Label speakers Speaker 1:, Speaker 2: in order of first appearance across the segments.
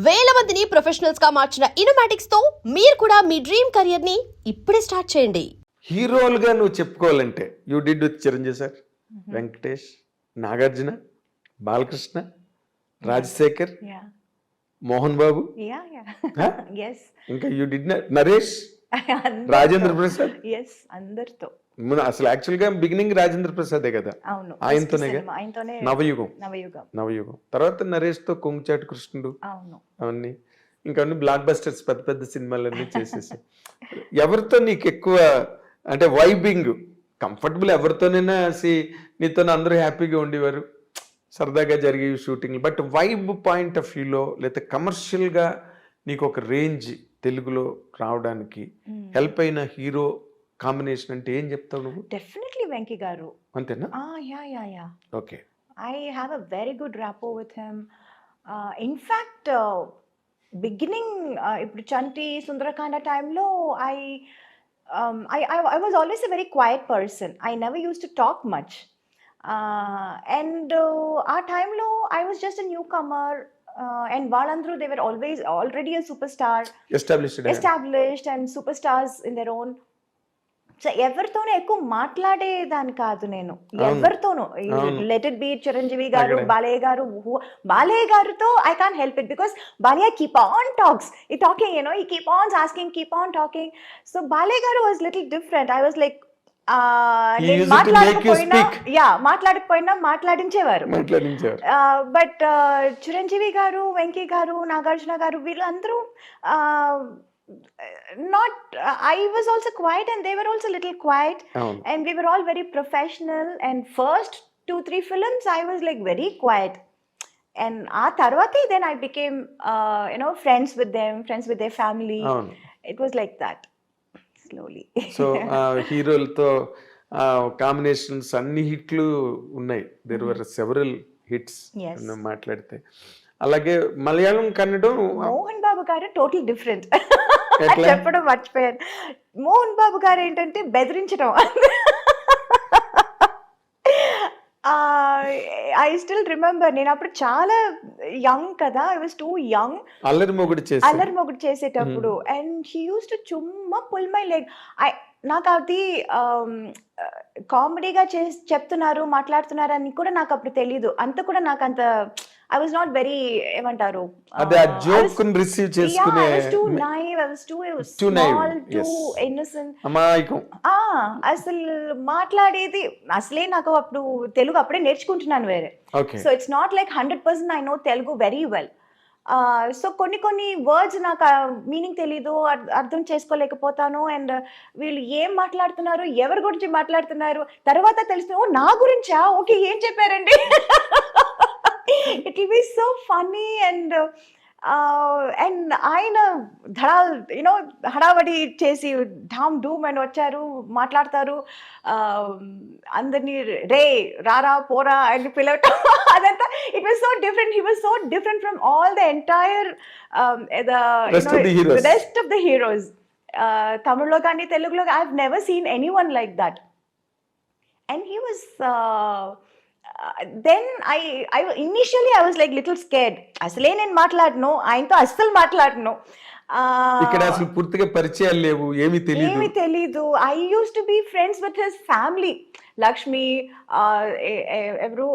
Speaker 1: వేల మందిని ప్రొఫెషనల్స్ గా మార్చిన ఇనోమాటిక్స్ తో మీరు కూడా మీ డ్రీమ్ కెరియర్ ని ఇప్పుడే స్టార్ట్ చేయండి.
Speaker 2: హీరోలుగా నువ్వు చెప్పుకోవాలంటే you did with Chiranjeevi sir, Venkatesh, Nagarjuna, Balakrishna, Rajasekhar, Mohan Babu, ఇంకా యూ డిడ్ నరేష్, రాజేంద్ర ప్రసాద్.
Speaker 3: అందరితో
Speaker 2: అసలు యాక్చువల్ గా బిగినింగ్ రాజేంద్ర ప్రసాదే కదా, ఆయనతోనే నవయుగం. తర్వాత నరేష్ తో కొంగుచాటు కృష్ణుడు, అవన్నీ ఇంకా అన్ని బ్లాక్ బస్టర్స్, పెద్ద పెద్ద సినిమాలన్నీ చేసేసి. ఎవరితో నీకు ఎక్కువ అంటే వైబింగ్ కంఫర్టబుల్? ఎవరితోనైనా నీతో అందరూ హ్యాపీగా ఉండేవారు, సరదాగా జరిగే shooting. But vibe point of వ్యూలో లేదా కమర్షియల్ గా నీకు ఒక రేంజ్ తెలుగులో రావడానికి హెల్ప్ అయిన హీరో కాంబినేషన్ అంటే ఏం చెప్తావు నువ్వు?
Speaker 3: డెఫినెట్లీ వెంకీ గారు.
Speaker 2: అంతేనా?
Speaker 3: Yeah.
Speaker 2: Okay.
Speaker 3: I have a very good rapport with him. In fact, beginning ఇప్పుడు చంటి సుందరకాండ టైంలో I was always a very quiet person. I never used to talk much. And ఆ టైంలో I was just a newcomer. And వాళ్ళందరూ they were already a superstar, established and superstars in their own. So ఎవరితోనూ ఎక్కువ మాట్లాడేదాన్ని కాదు నేను, ఎవరితోనూ. Let it be Chiranjeevi గారు, బాలయ్య గారితో I can't help it because Balayya keep on talking, he keep on asking, keep on talking. So Balayya గారు was little different. I was like మాట్లాడకపోయినా మాట్లాడించేవారు. బట్ చిరంజీవి గారు, వెంకీ గారు, నాగార్జున గారు వీళ్ళందరూ I was also quiet and they were also little quiet, and we were all very professional. And first 2-3 films I was like very quiet, and tarvati then I became friends with them, friends with their family. It was like that slowly.
Speaker 2: So హీరోలతో combinations అన్ని హిట్లు ఉన్నాయి. there were several hits మాట్లాడితే. అలాగే మలయాళం, కన్నడం,
Speaker 3: మోహన్ బాబు గారు total different. చెప్పడం మర్చిపోయాను. మోహన్ బాబు గారు ఏంటంటే బెదిరించడం. ఐ స్టిల్ రిమెంబర్, నేను అప్పుడు చాలా యంగ్ కదా, I was two young.
Speaker 2: Allari
Speaker 3: Mogudu చేసేటప్పుడు అండ్ హీ యూస్ టు చుమ్మా పుల్ మై లెగ్. నాకు అది కామెడీగా చెప్తున్నారు, మాట్లాడుతున్నారు అని కూడా నాకు అప్పుడు తెలీదు. అంత కూడా నాకు అంత I was not very ఏమంటారు,
Speaker 2: రిసీవ్ చేసుకునే.
Speaker 3: I was too naive, I was too small, too innocent. అసలు మాట్లాడేది అసలే నాకు అప్పుడు తెలుగు అప్పుడే నేర్చుకుంటున్నాను వేరే. So it's not like 100% I know Telugu very well. So కొన్ని వర్డ్స్ నాకు మీనింగ్ తెలీదు, అర్థం చేసుకోలేకపోతాను. అండ్ వీళ్ళు ఏం మాట్లాడుతున్నారు, ఎవరి గురించి మాట్లాడుతున్నారు తర్వాత తెలుస్తుంది, ఓ నా గురించా, ఓకే ఏం చెప్పారండి. It will be so funny and ఆయన హడావడి చేసి ఢామ్ డూమ్ అని వచ్చారు, మాట్లాడతారు, అందరినీ రే రారా పోరా అని పిలవటం, అదంతా. It was so different. He was so different from all the entire the rest of the heroes. Tamillo gaani Telugulo I have never seen anyone like that. And he was then I initially I was like little scared. అసలే నేను మాట్లాడను, ఆయనతో అస్సలు మాట్లాడను.
Speaker 2: ఇక్కడ అసలు పూర్తిగా పరిచయాలు లేవు, ఏమీ
Speaker 3: తెలీదు. I used to be friends with his family, Lakshmi, ఎవరు,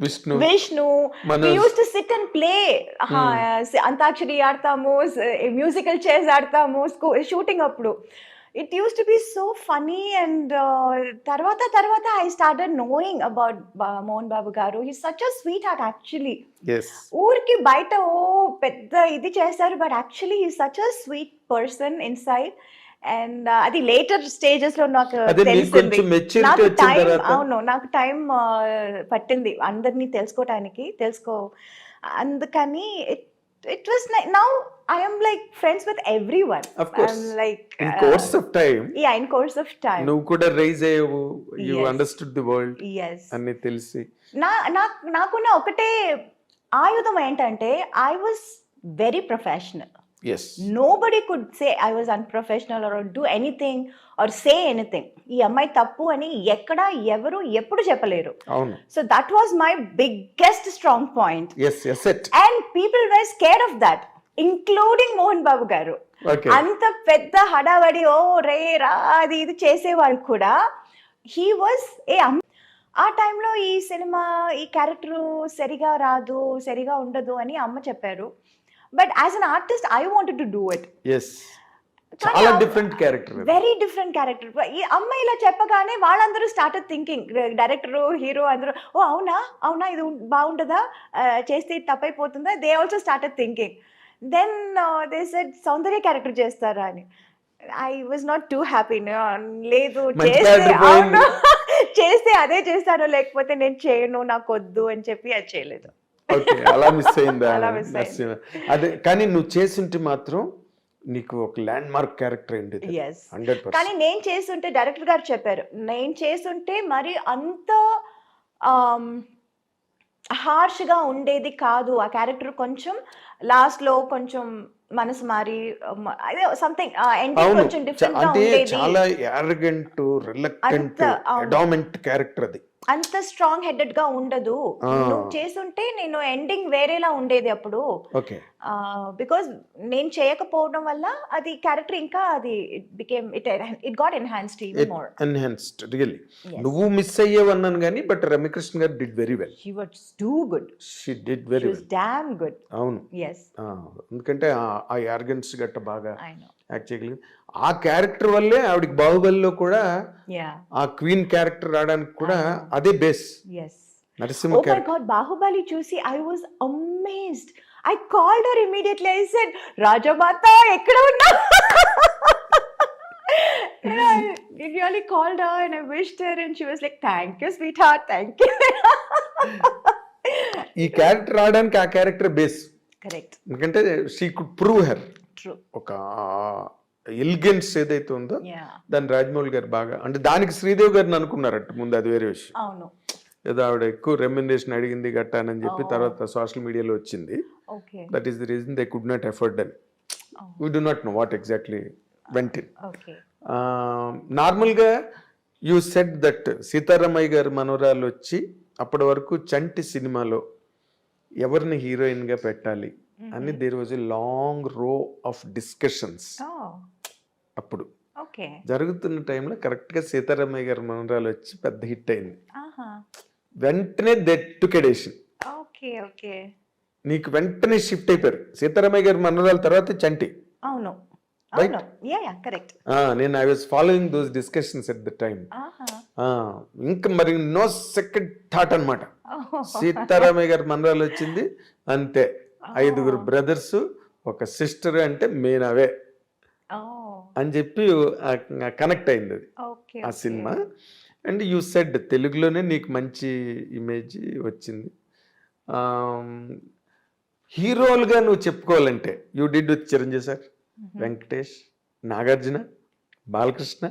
Speaker 3: Vishnu. We used to sit and play. Antakshari ఆడతాము, మ్యూజికల్ చైర్స్ ఆడతాము షూటింగ్ అప్పుడు. It used to be so funny. And tarvata I started knowing about Mohan Babu garu. He's such a sweetheart actually.
Speaker 2: Yes.
Speaker 3: Urki baita pedda idi chesaru, but actually he's such a sweet person inside. And adi later stages lo నాకు తెలిసింది. నాకు time పట్టింది అందరినీ తెలుసుకోవటానికి. అందుకని it was like, now I am like friends with everyone.
Speaker 2: Of course.
Speaker 3: I'm like
Speaker 2: in course of time.
Speaker 3: Yeah, in course of time.
Speaker 2: నువ్వు కూడా rise అయ్యావు, you understood the world.
Speaker 3: Yes.
Speaker 2: అన్ని తెలిసి
Speaker 3: నాకున్న ఒకటే ఆయుధం ఏంటంటే I was very professional.
Speaker 2: Yes
Speaker 3: nobody could say I was unprofessional or do anything or say anything. ఈ అమ్మాయి తప్పు అని ఎక్కడ ఎవరు ఎప్పుడు చెప్పలేరు.
Speaker 2: అవును.
Speaker 3: So that was my biggest strong point.
Speaker 2: Yes yes it.
Speaker 3: And people were scared of that, including Mohan Babu గారు.
Speaker 2: ఓకే.
Speaker 3: అంత పెద్ద హడావడి ఓ రే రా అది ఇది చేసేవాళ్ళు కూడా హీ వాజ్ ఆ టైంలో ఈ సినిమా ఈ క్యారెక్టర్ సరిగా రాదు, సరిగా ఉండదు అని అమ్మ చెప్పారు. But as an artist I wanted to do it.
Speaker 2: Yes, చాలా different character,
Speaker 3: very different character. ఈ అమ్మ ఇలా చెప్పగానే వాళ్ళందరూ స్టార్టెడ్ థింకింగ్, డైరెక్టర్ హీరో అందరూ ఓ అవునా అవునా ఇది బాగుంటుందా, చేస్తే ఇది తప్పైపోతుందా, they also started thinking. Then they said Soundarya character చేస్తారా అని. I was not too happy. లేదు చేస్తే అవును చేస్తే అదే చేస్తాను, లేకపోతే నేను చేయను, నాకు వద్దు అని చెప్పి అది చేయలేదు.
Speaker 2: ఓకే, అలా మిస్ అయిందా?
Speaker 3: అలా miss అయింది.
Speaker 2: అదే, కానీ నువ్వు చేస్తుంటే మాత్రం నీకు ఒక ల్యాండ్ మార్క్ క్యారెక్టర్ అయింది.
Speaker 3: Yes.
Speaker 2: 100%.
Speaker 3: కానీ నేను చేస్తుంటే డైరెక్టర్ గారు చెప్పారు, నేను చేస్తుంటే మరి అంత హార్ష్గా ఉండేది కాదు. ఆ క్యారెక్టర్ కొంచెం లాస్ట్లో కొంచెం మనసు మారి అదే సంథింగ్ ఎండింగ్
Speaker 2: అవును,
Speaker 3: కొంచెం డిఫరెంట్ గా
Speaker 2: అంటే
Speaker 3: ఉండేది.
Speaker 2: చాలా యారగెంట్, రిలక్టెంట్,
Speaker 3: అవును.
Speaker 2: అడామెంట్ క్యారెక్టర్ అది.
Speaker 3: అంత స్ట్రాంగ్ హెడెడ్ గా ఉండదు. నువ్వు చేస్తుంటే నేను ఎండింగ్ వేరేలా ఉండేది అప్పుడు.
Speaker 2: ఓకే.
Speaker 3: బికాస్ నేను చేయకపోవడం వల్ల అది క్యారెక్టర్ ఇంకా అది it got enhanced even more.
Speaker 2: Enhanced really.
Speaker 3: Yes.
Speaker 2: నువ్వు మిస్ అయ్యేవన్నాను కానీ బట్ రమ్యకృష్ణ గారు did very well.
Speaker 3: She was too good.
Speaker 2: She did
Speaker 3: She
Speaker 2: very
Speaker 3: was
Speaker 2: well.
Speaker 3: damn good.
Speaker 2: అవును.
Speaker 3: Yes,
Speaker 2: ఎందుకంటే ఆ యార్గన్స్ గట్ట బాగా
Speaker 3: I know.
Speaker 2: యాక్ట్ చేయగలిగింది. ఆ క్యారెక్టర్ వల్లే ఆవిడకి బాహుబలిలో కూడా
Speaker 3: Yeah,
Speaker 2: ఆ క్వీన్ క్యారెక్టర్ రావడానికి కూడా
Speaker 3: I know.
Speaker 2: అదే base.
Speaker 3: yes.
Speaker 2: Narasimha
Speaker 3: Oh my
Speaker 2: character.
Speaker 3: God, Bahubali చూసి I was amazed. I called her immediately. I said, Rajamata, ఎక్కడ ఉన్నా? I really called her and I wished her and she was like, thank you, sweetheart, thank you.
Speaker 2: ఈ character రావడానికి ఆ character base.
Speaker 3: Correct.
Speaker 2: ఎందుకంటే she could prove her.
Speaker 3: True.
Speaker 2: ఒక elegance ఏదైతే ఉందో
Speaker 3: Yeah.
Speaker 2: దాన్ని రాజమౌళి గారు బాగా, అంటే దానికి శ్రీదేవి గారిని అనుకున్నారట ముందు, అది వేరే విషయం.
Speaker 3: అవును.
Speaker 2: ఏదో ఆవిడ ఎక్కువ రెమ్యునరేషన్ అడిగింది గట్టానని చెప్పి
Speaker 3: Oh.
Speaker 2: తర్వాత సోషల్ మీడియాలో వచ్చింది.
Speaker 3: Okay.
Speaker 2: That is the reason they could not afford అని.
Speaker 3: Oh.
Speaker 2: We do not know what exactly went in.
Speaker 3: Okay.
Speaker 2: నార్మల్గా యూ సెడ్ దట్ సీతారామయ్య గారు మనవరాలు వచ్చి అప్పటి వరకు చంటి సినిమాలో ఎవరిని హీరోయిన్గా పెట్టాలి అని దేర్ వాజ్ ఎ లాంగ్ రో ఆఫ్ డిస్కషన్స్.
Speaker 3: Oh.
Speaker 2: అప్పుడు
Speaker 3: Okay.
Speaker 2: జరుగుతున్న టైంలో కరెక్ట్గా సీతారామయ్య గారి మనవరాలు వచ్చి పెద్ద హిట్ అయింది.
Speaker 3: Uh-huh.
Speaker 2: వెంటనే దెట్టుకెడేషన్
Speaker 3: Okay. Okay.
Speaker 2: నీకు వెంటనే షిఫ్ట్ అయిపోయారు. సీతారామయ్య గారి మనవరాల తర్వాత చంటి.
Speaker 3: అవును.
Speaker 2: Right?
Speaker 3: అవును. Yeah, yeah, correct.
Speaker 2: నేను I was following those discussions at the time.
Speaker 3: Uh-huh.
Speaker 2: ఇంకా మరి నో సెకండ్ థాట్ అనమాట.
Speaker 3: Oh.
Speaker 2: సీతారామయ్య గారి మనరాలు వచ్చింది అంతే.
Speaker 3: Oh.
Speaker 2: 5 బ్రదర్స్, ఒక సిస్టర్, అంటే మెయిన్ అవే
Speaker 3: Oh.
Speaker 2: అని చెప్పి కనెక్ట్ అయింది అది
Speaker 3: Okay.
Speaker 2: ఆ
Speaker 3: Okay.
Speaker 2: Cinema. And you said తెలుగులోనే నీకు మంచి ఇమేజ్ వచ్చింది. హీరోలుగా నువ్వు చెప్పుకోవాలంటే you did with Chiranjeevi sir, Venkatesh, Nagarjuna, Balakrishna,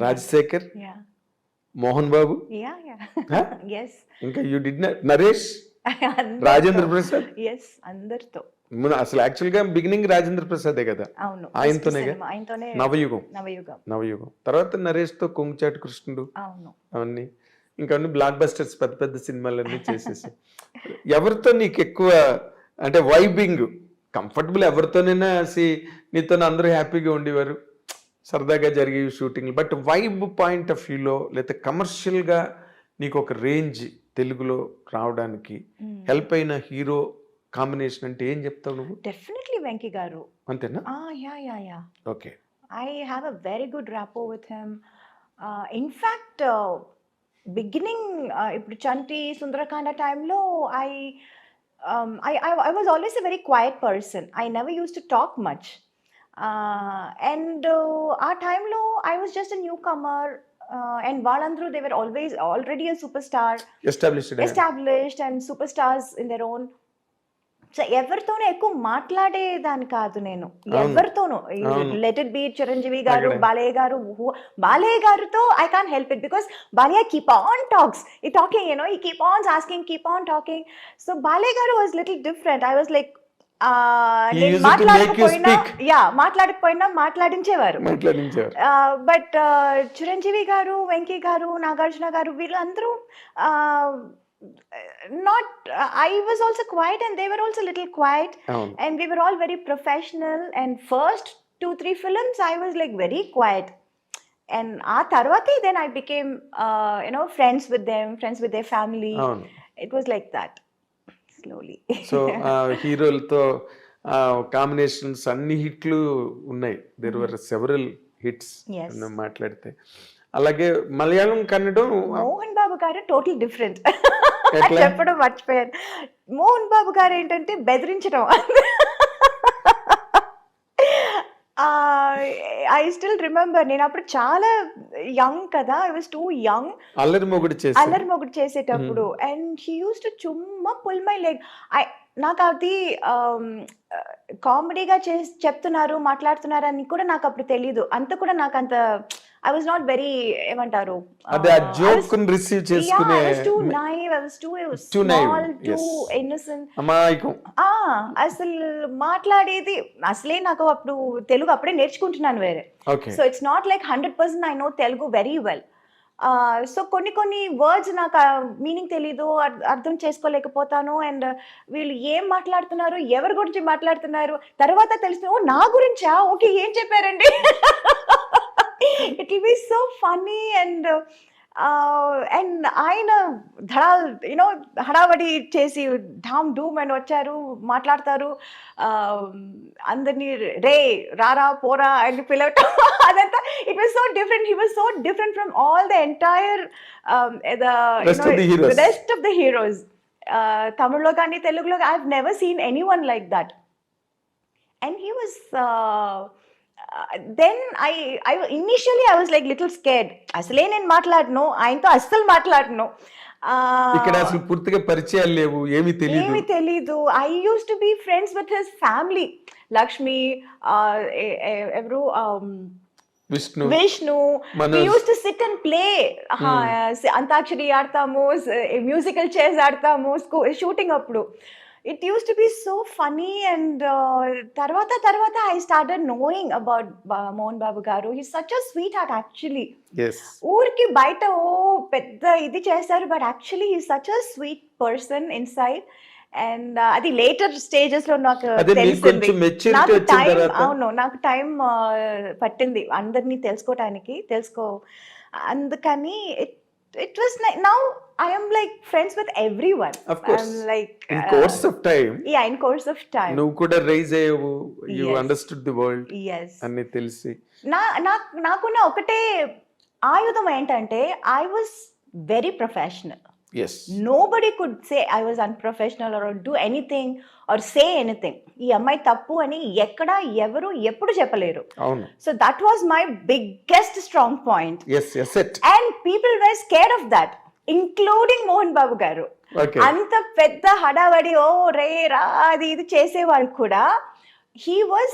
Speaker 2: Rajasekhar,
Speaker 3: Yeah.
Speaker 2: Mohan Babu,
Speaker 3: Yeah, yeah.
Speaker 2: Huh?
Speaker 3: Yes.
Speaker 2: ఇంకా యూ డిడ్ నరేష్,
Speaker 3: అందరితో.
Speaker 2: రాజేంద్ర ప్రసాద్.
Speaker 3: Yes, అందరితో.
Speaker 2: అసలు యాక్చువల్గా బిగినింగ్ రాజేంద్ర ప్రసాదే కదా,
Speaker 3: అవును.
Speaker 2: ఆయనతోనేగా?
Speaker 3: First cinema, ఆయనతోనే
Speaker 2: నవయుగం.
Speaker 3: నవయుగం.
Speaker 2: తర్వాత నరేష్తో కొంగుచాటు కృష్ణుడు,
Speaker 3: అవును.
Speaker 2: అవన్నీ ఇంకా అన్ని బ్లాక్ బస్టర్స్, పెద్ద పెద్ద సినిమాలన్నీ చేసేసి. ఎవరితో నీకు ఎక్కువ అంటే వైబింగ్ కంఫర్టబుల్? ఎవరితోనైనా నీతో అందరూ హ్యాపీగా ఉండేవారు, సరదాగా జరిగే shooting. But vibe point of వ్యూలో లేదా కమర్షియల్గా నీకు ఒక రేంజ్ తెలుగులో రావడానికి హెల్ప్ అయిన హీరో కాంబినేషన్ అంటే ఏం చెప్తావు నువ్వు?
Speaker 3: డెఫినెట్లీ వెంకీ గారు.
Speaker 2: అంతేనా?
Speaker 3: Yeah.
Speaker 2: Okay.
Speaker 3: I have a very good rapport with him. In fact, beginning ఇప్పుడు చంటి సుందరకాండ టైంలో I was always a very quiet person. I never used to talk much. And ఆ టైంలో I was just a newcomer. And వాళ్ళందరూ they were already a superstar, established and superstars in their own. So ఎవరితోనూ ఎక్కువ మాట్లాడేదాన్ని కాదు నేను, ఎవరితోనూ. Let it be Chiranjeevi గారు, బాలయ్య గారితో I can't help it because Balayya keep on talks, ఈ టాకింగ్, ఈ keep on asking, keep on talking. So Balayya గారు was little different. I was like
Speaker 2: He
Speaker 3: నేను
Speaker 2: used to make you
Speaker 3: మాట్లాడకపోయినా మాట్లాడించేవారు.
Speaker 2: మాట్లాడించారు.
Speaker 3: బట్ చిరంజీవి గారు, వెంకీ గారు, నాగార్జున గారు వీళ్ళందరూ not I was also quiet and they were also little quiet,
Speaker 2: అవును.
Speaker 3: and we were all very professional, and first 2-3 films I was like very quiet, and ఆ తర్వాతే then I became friends with them, friends with their family.
Speaker 2: అవును.
Speaker 3: It was like that slowly.
Speaker 2: So హీరోలతో combinations అన్ని హిట్లు ఉన్నాయి. There were several hits
Speaker 3: Yes.
Speaker 2: మాట్లాడితే. అలాగే మలయాళం, కన్నడం
Speaker 3: మోహన్ బాబు గారు టోటల్ డిఫరెంట్.
Speaker 2: ఎట్లా?
Speaker 3: చెప్పడం మర్చిపోయాను. మోహన్ బాబు గారు ఏంటంటే బెదిరించడం. ఐ స్టిల్ రిమెంబర్, నేను అప్పుడు చాలా యంగ్ కదా, I was two young.
Speaker 2: Allari మొగుడు చేసి
Speaker 3: అల్లరి మొగుడు చేసేటప్పుడు, అండ్ హీ యూస్ టు చుమ్మా పుల్ మై లెగ్. నాకు అది కామెడీగా చెప్తున్నారు, మాట్లాడుతున్నారు అని కూడా నాకు అప్పుడు తెలీదు. అంత కూడా నాకు అంత ఐ వాజ్ నాట్ వెరీ ఏమంటారు,
Speaker 2: అదే ఆ జోక్ రిసీవ్ చేసుకునే
Speaker 3: too naive, I was too
Speaker 2: Too naive,
Speaker 3: small, too
Speaker 2: yes.
Speaker 3: innocent.
Speaker 2: అమాయకం.
Speaker 3: అసలు మాట్లాడేది అసలే నాకు అప్పుడు తెలుగు అప్పుడే నేర్చుకుంటున్నాను వేరే.
Speaker 2: Okay.
Speaker 3: So it's not like 100% I know Telugu very well. So కొన్ని వర్డ్స్ నాకు మీనింగ్ తెలీదు, అర్థం చేసుకోలేకపోతాను. అండ్ వీళ్ళు ఏం మాట్లాడుతున్నారు, ఎవరి గురించి మాట్లాడుతున్నారు తర్వాత తెలిసిన, ఓ నా గురించా, ఓకే ఏం చెప్పారండి. It will be so funny. And ఆయన హడావడి చేసి ఢామ్ డూమ్ అని వచ్చారు, మాట్లాడతారు, అందరినీ రే రారా పోరా అని పిలవటం, అదంతా it was so different. He was so different from all the entire rest of the heroes. తమిళ్లో కానీ తెలుగులో I have never seen any one like that. And he was then I initially I was like little scared. అసలే నేను మాట్లాడను, ఆయనతో అస్సలు మాట్లాడను.
Speaker 2: ఇక్కడ అసలు పూర్తిగా పరిచయాలు లేవు, ఏమీ
Speaker 3: తెలీదు. I use to be friends with his family, Lakshmi, ఎవరు
Speaker 2: Vishnu,
Speaker 3: we used to sit and play. Antakshari ఆడతాము, మ్యూజికల్ చైర్స్ ఆడతాము షూటింగ్ అప్పుడు. It used to be so funny. And tarvata I started knowing about Mohan Babu garu. He's such a sweetheart actually.
Speaker 2: yes.
Speaker 3: ఊరికి బయట పెద్ద ఇది చేస్తారు, but actually he such a sweet person inside. And అది later stages లో నాకు తెలిసింది. అవును, నాకు టైం పట్టింది అందరినీ తెలుసుకోవటానికి. అందుకని it was like, now I am like friends with everyone.
Speaker 2: Of course.
Speaker 3: I'm like
Speaker 2: in course of time.
Speaker 3: Yeah, in course of time.
Speaker 2: నువ్వు కూడా రైజ్ అయ్యావు, you
Speaker 3: Yes.
Speaker 2: understood the world.
Speaker 3: Yes.
Speaker 2: అన్ని తెలిసి.
Speaker 3: నాకున్న ఒకటే ఆయుధం ఏంటంటే I was very professional.
Speaker 2: yes.
Speaker 3: Nobody could say I was unprofessional or do anything or say anything. ఈ అమ్మాయి తప్పు అని ఎక్కడ ఎవరు ఎప్పుడు చెప్పలేరు.
Speaker 2: అవును.
Speaker 3: So that was my biggest strong point.
Speaker 2: yes it.
Speaker 3: And people were scared of that, including Mohan Babu garu.
Speaker 2: okay.
Speaker 3: అంత పెద్ద హడావడి ఓ రే రా అది ఇది చేసేవాళ్ళు కూడా, he was